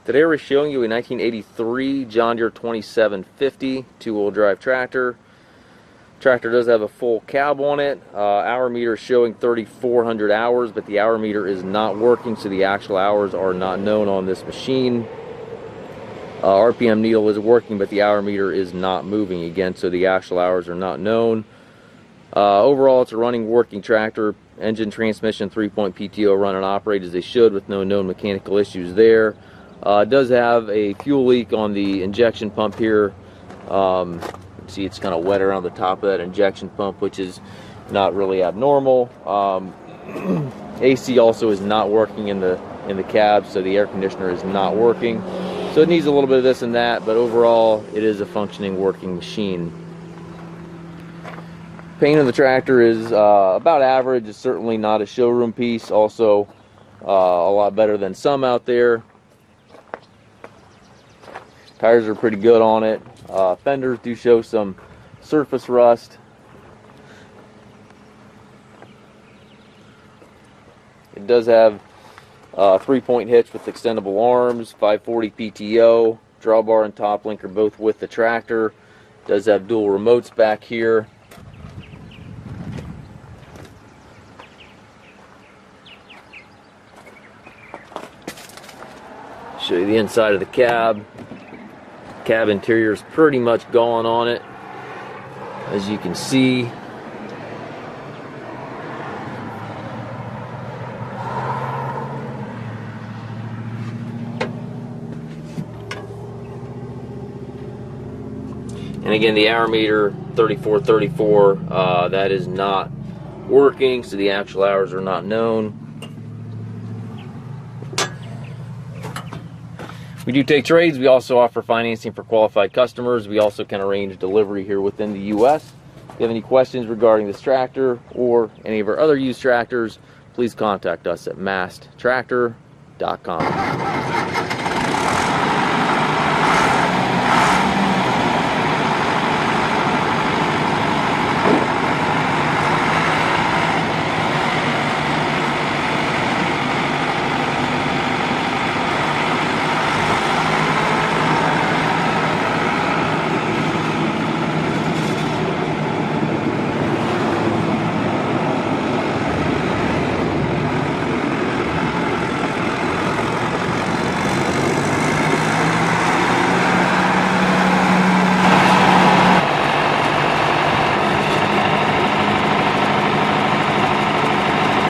Today we're showing you a 1983 John Deere 2750 two-wheel drive tractor. Tractor does have a full cab on it. Hour meter is showing 3,400 hours, but the hour meter is not working, so the actual hours are not known on this machine. RPM needle is working, but the hour meter is not moving again, so the actual hours are not known. Overall, it's a running, working tractor. Engine, transmission, 3-point PTO run and operate as they should with no known mechanical issues there. It does have a fuel leak on the injection pump here. You can see it's kind of wet around the top of that injection pump, which is not really abnormal. AC also is not working in the cab, so the air conditioner is not working. So it needs a little bit of this and that, but overall it is a functioning, working machine. Paint on the tractor is about average. It's certainly not a showroom piece. Also a lot better than some out there. Tires are pretty good on it. Fenders do show some surface rust. It does have a 3-point hitch with extendable arms, 540 PTO, drawbar and top link are both with the tractor. It does have dual remotes back here. Show you the inside of the cab. Cab interior is pretty much gone on it, as you can see. And again, the hour meter 3434, that is not working, so the actual hours are not known. We do take trades. We also offer financing for qualified customers. We also can arrange delivery here within the U.S. If you have any questions regarding this tractor or any of our other used tractors, please contact us at masttractor.com.